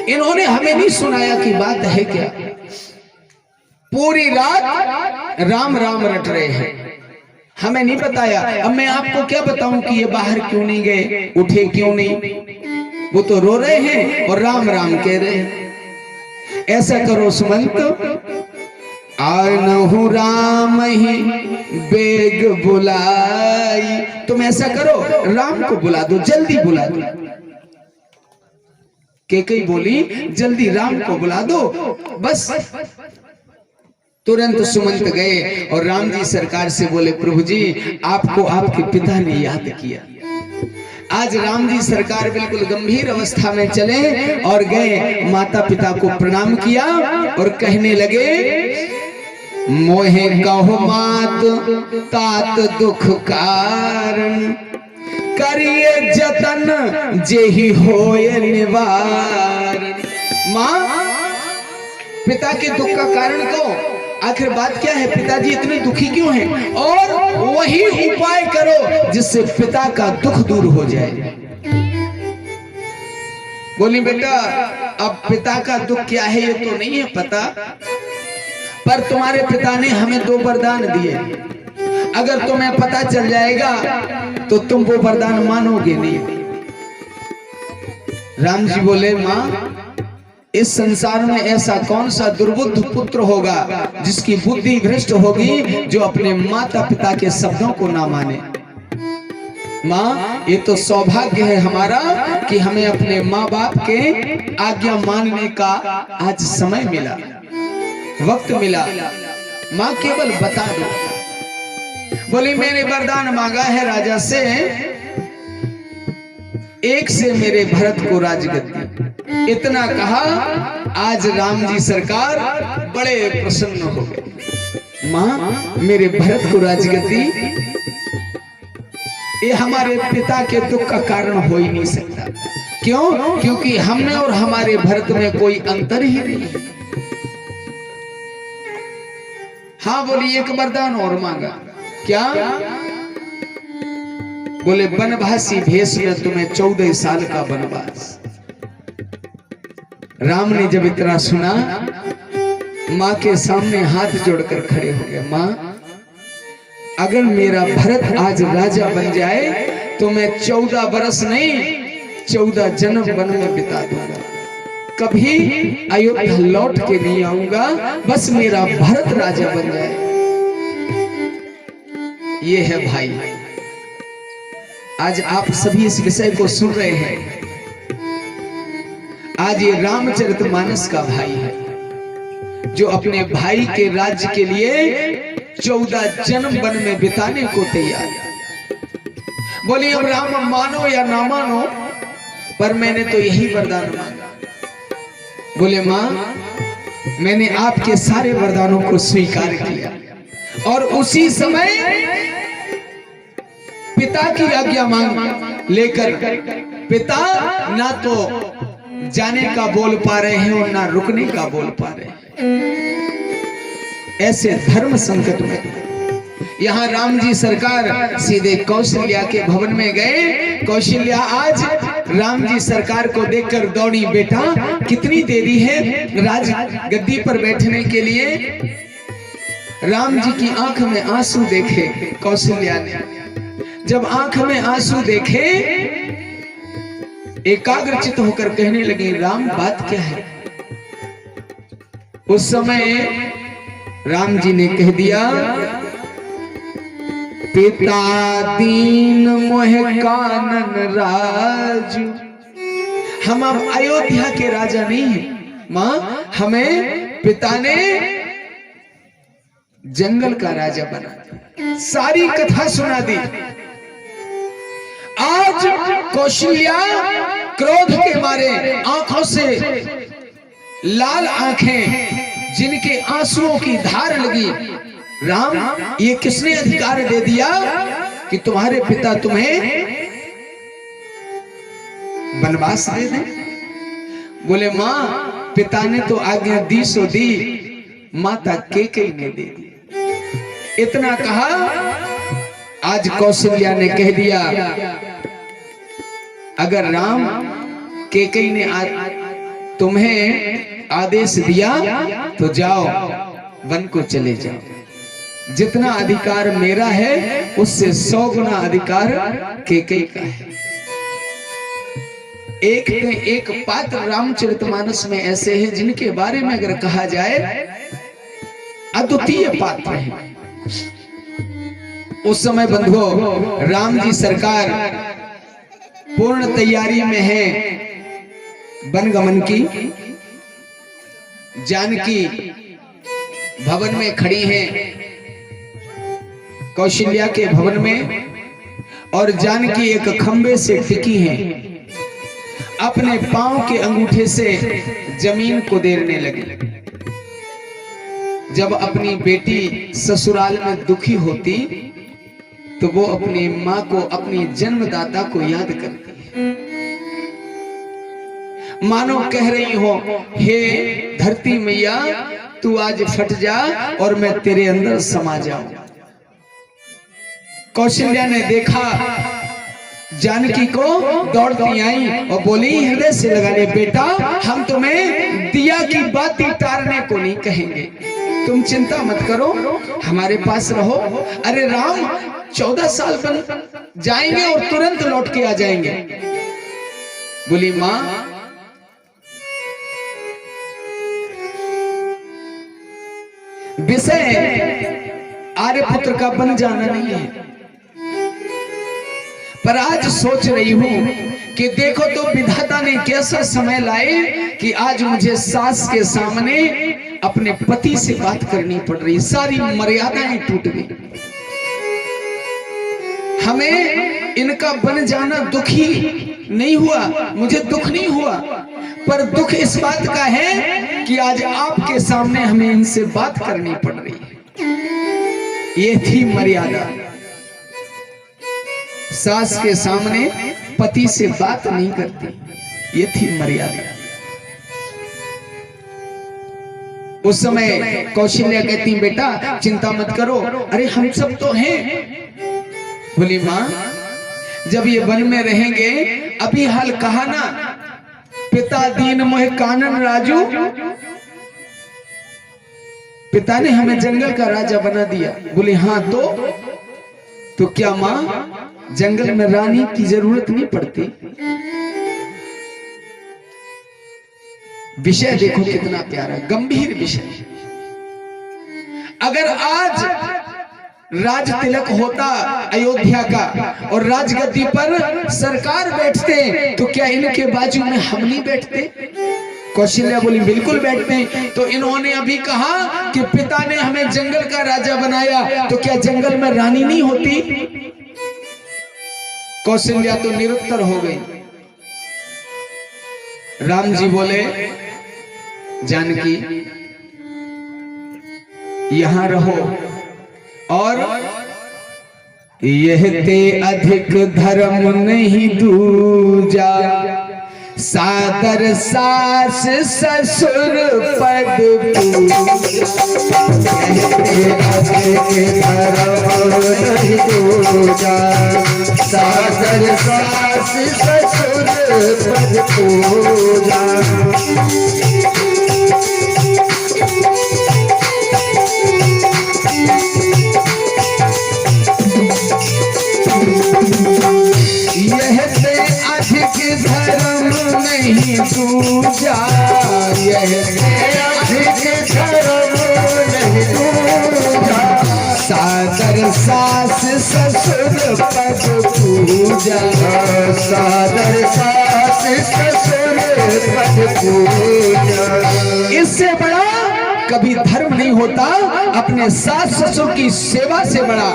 इन्होंने हमें नहीं सुनाया कि बात है क्या। पूरी रात राम राम रट रहे हैं, हमें नहीं बताया। अब मैं आपको क्या बताऊं कि ये बाहर क्यों नहीं गए, उठे क्यों नहीं। वो तो रो रहे हैं और राम राम कह रहे हैं। ऐसा करो सुमंत, आनहु राम ही बेग बुलाई। तुम ऐसा करो, राम को बुला दो, जल्दी बुला दो। कैकेयी बोली जल्दी राम को बुला दो। बस तुरंत सुमंत गए और राम जी सरकार से बोले, प्रभु जी आपको आपके पिता ने याद किया। आज राम जी सरकार बिल्कुल गंभीर अवस्था में चले और गए, माता पिता को प्रणाम किया और कहने लगे, मोहे कहो मात तात दुख कारण, करिए जतन जेहि होए निवारण। माँ, पिता के दुख का कारण को आखिर बात क्या है, पिताजी इतने दुखी क्यों हैं, और वही उपाय करो जिससे पिता का दुख दूर हो जाए। बोली बेटा अब पिता का दुख क्या है ये तो नहीं है पता, पर तुम्हारे पिता ने हमें 2 वरदान दिए। अगर तुम्हें पता चल जाएगा तो तुम वो वरदान मानोगे नहीं। राम जी बोले, माँ इस संसार में ऐसा कौन सा दुर्बुद्ध पुत्र होगा जिसकी बुद्धि भ्रष्ट होगी, जो अपने माता पिता के शब्दों को ना माने। माँ ये तो सौभाग्य है हमारा कि हमें अपने माँ बाप के आज्ञा मानने का आज समय मिला, वक्त मिला। माँ केवल बता दो। बोली मैंने वरदान मांगा है राजा से, एक से मेरे भरत को राजगद्दी। इतना कहा, आज राम जी सरकार बड़े प्रसन्न हो गए। माँ मेरे भरत को राजगद्दी, ये हमारे पिता के दुख का कारण हो ही नहीं सकता। क्यों? क्योंकि हमने और हमारे भरत में कोई अंतर ही नहीं है। हाँ बोली एक वरदान और मांगा। क्या? बोले वनवासी भेष में तुम्हें 14 साल का वनवास। राम ने जब इतना सुना, माँ के सामने हाथ जोड़कर खड़े हो गए। माँ अगर मेरा भरत आज राजा बन जाए तो मैं 14 बरस नहीं 14 जन्म वन में बिता दूंगा, कभी अयोध्या लौट के नहीं आऊंगा, बस मेरा भरत राजा बन जाए। ये है भाई, आज आप सभी इस विषय को सुन रहे हैं। आज ये रामचरितमानस का भाई है जो अपने भाई के राज्य के लिए 14 जन्म वन में बिताने को तैयार है। बोले अब राम मानो या ना मानो, पर मैंने तो यही वरदान मांगा। बोले माँ मैंने आपके सारे वरदानों को स्वीकार किया और उसी समय पिता की आज्ञा मांग लेकर, पिता ना तो जाने का बोल पा रहे हैं और ना रुकने का बोल पा रहे हैं। ऐसे धर्म संकट में यहाँ राम जी सरकार सीधे कौशल्या के भवन में गए। कौशल्या आज राम जी सरकार को देखकर दौड़ी, बेटा कितनी देरी है राज गद्दी पर बैठने के लिए। राम जी की आंख में आंसू देखे कौशल्या ने। जब आंख में आंसू देखे, एकाग्रचित होकर कहने लगी, राम बात क्या है। उस समय राम जी ने कह दिया, पिता दीन मोह कानन राजू। हम अब अयोध्या के राजा नहीं हैं माँ, हमें पिता ने जंगल का राजा बना दिया, सारी कथा सुना दी। आज कौशल्या क्रोध के मारे आंखों से लाल आंखें, जिनके आंसुओं की धार लगी। राम ये किसने अधिकार दे दिया कि तुम्हारे पिता तुम्हें वनवास दे दें। बोले माँ पिता ने तो आज्ञा दी सो दी, माता कैकेयी ने दे दी। इतना कहा, आज कौशल्या ने कह दिया, अगर राम कैकेयी ने तुम्हें आदेश दिया तो जाओ वन को चले जाओ। जितना अधिकार मेरा है उससे 100 गुना अधिकार कैकेयी का है। एक पात्र रामचरितमानस में ऐसे हैं जिनके बारे में अगर कहा जाए अद्वितीय पात्र है। उस समय बंधुओं राम जी सरकार पूर्ण तैयारी में है वनगमन की। जानकी भवन में खड़ी हैं, कौशल्या के भवन में, और जानकी एक खंबे से टिकी हैं। अपने पांव के अंगूठे से जमीन को देरने लगी। जब अपनी बेटी ससुराल में दुखी होती तो वो अपनी माँ को, अपनी जन्मदाता को याद करती है। मानो कह रही हो, हे धरती मैया तू आज फट जा और मैं तेरे अंदर समा जाऊं। कौशल्या ने देखा जानकी को, दौड़ती आई और बोली हृदय से लगा ले बेटा, हम तुम्हें दिया की बात टारने को नहीं कहेंगे, तुम चिंता मत करो, हमारे पास रहो। अरे राम 14 साल बन जाएंगे और तुरंत लौट के आ जाएंगे। बोली माँ विषय आर्यपुत्र का बन जाना नहीं है, पर आज सोच रही हूं कि देखो तो विधाता ने कैसा समय लाए कि आज मुझे सास के सामने अपने पति से बात करनी पड़ रही। सारी मर्यादाएं टूट गई। हमें इनका बन जाना दुखी नहीं हुआ, मुझे दुख नहीं हुआ, पर दुख इस बात का है कि आज आपके सामने हमें इनसे बात करनी पड़ रही है। ये थी मर्यादा। सास के सामने पति से बात नहीं करती, ये थी मर्यादा। उस समय कौशल्या कहती बेटा चिंता मत करो, अरे हम सब तो हैं। बोली माँ जब ये वन में रहेंगे, अभी हाल कहा ना, पिता दीन मोह कानन राजू, पिता ने हमें जंगल का राजा बना दिया। बोले हाँ तो क्या माँ जंगल में रानी की जरूरत नहीं पड़ती? विषय देखो कितना प्यारा, गंभीर विषय। अगर आज राज तिलक होता अयोध्या का और राजगद्दी पर सरकार बैठते तो क्या इनके बाजू में हम नहीं बैठते? कौशल्या बोली बिल्कुल बैठते हैं। तो इन्होंने अभी कहा कि पिता ने हमें जंगल का राजा बनाया, तो क्या जंगल में रानी नहीं होती? कौशल्या तो निरुत्तर हो गई। राम जी बोले जानकी यहां रहो, और यह ते अधिक धर्म नहीं दूजा, सादर सास ससुर पद पूजा, अधिक धर्म नहीं दूजा, सादर सास ससुर पद पूजा। यह से अधिक धर्म नहीं दूजा, यह से अधिक धर्म नहीं दूजा, सादर सास ससुर पद पूजा, सादर सास ससुर पद पूजा। इससे बड़ा कभी धर्म नहीं होता, अपने सास ससुर की सेवा से बड़ा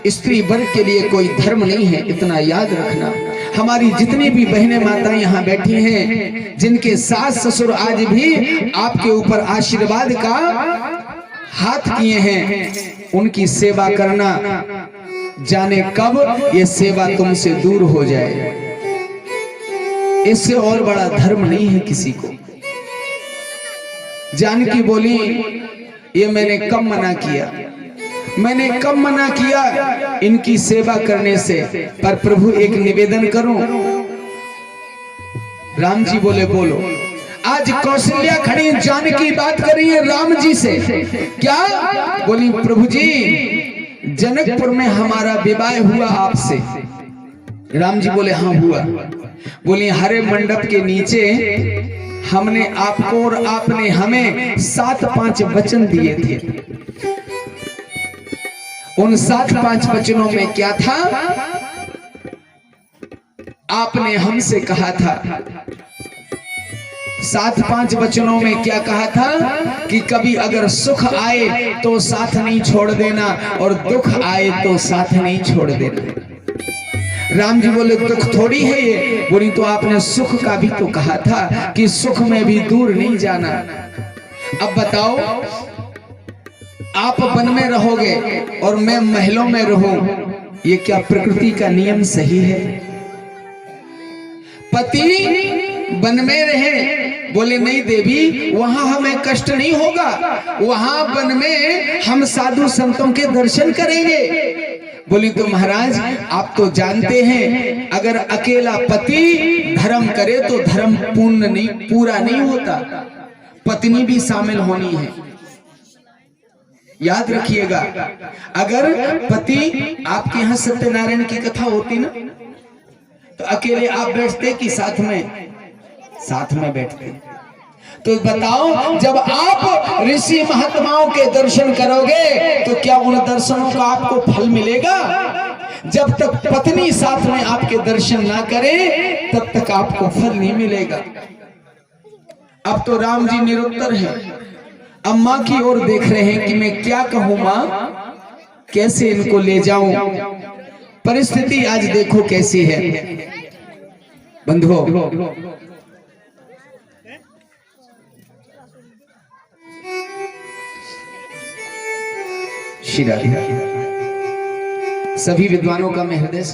स्त्री वर्ग के लिए कोई धर्म नहीं है, इतना याद रखना। हमारी जितनी भी बहनें माताएं यहाँ बैठी हैं, जिनके सास ससुर आज भी आपके ऊपर आशीर्वाद का हाथ किए हैं, उनकी सेवा करना, जाने कब ये सेवा तुमसे दूर हो जाए। इससे और बड़ा धर्म नहीं है किसी को। जानकी बोली ये मैंने कब मना किया, मैंने कब मना किया इनकी सेवा करने से, पर प्रभु एक निवेदन करूं, राम जी बोले बोलो। आज कौशल्या खड़ी जानकी बात कर रही है राम जी से, क्या बोली? प्रभु जी जनकपुर में हमारा विवाह हुआ आपसे। राम जी बोले हाँ हुआ। बोली हरे मंडप के नीचे हमने आपको और आपने हमें 7-5 वचन दिए थे। उन 7-5 वचनों में क्या था? आपने हमसे कहा था, 7-5 वचनों में क्या कहा था कि कभी अगर सुख आए तो साथ नहीं छोड़ देना और दुख आए तो साथ नहीं छोड़ देना। राम जी बोले दुख थोड़ी है ये। बोली तो आपने सुख का भी तो कहा था कि सुख में भी दूर नहीं जाना। अब बताओ, आप वन में रहोगे और मैं महलों में रहूं, ये क्या प्रकृति का नियम सही है? पति वन में रहे, बोले नहीं देवी वहां हमें कष्ट नहीं होगा, वहां वन में हम साधु संतों के दर्शन करेंगे। बोली तो महाराज आप तो जानते हैं अगर अकेला पति धर्म करे तो धर्म पूरा नहीं होता, पत्नी भी शामिल होनी है। याद रखिएगा, अगर पति आपके यहाँ सत्यनारायण की कथा होती ना तो अकेले आप बैठते कि साथ में बैठते? तो बताओ जब आप ऋषि महात्माओं के दर्शन करोगे तो क्या उन दर्शनों का आपको फल मिलेगा? जब तक पत्नी साथ में आपके दर्शन ना करे तब तक आपको फल नहीं मिलेगा। अब तो राम जी निरुत्तर हैं, अब मां की ओर देख रहे हैं कि मैं क्या कहूं मां, कैसे इनको ले जाऊं। परिस्थिति आज देखो कैसी है बंधुओं। सभी विद्वानों का मैं हृदय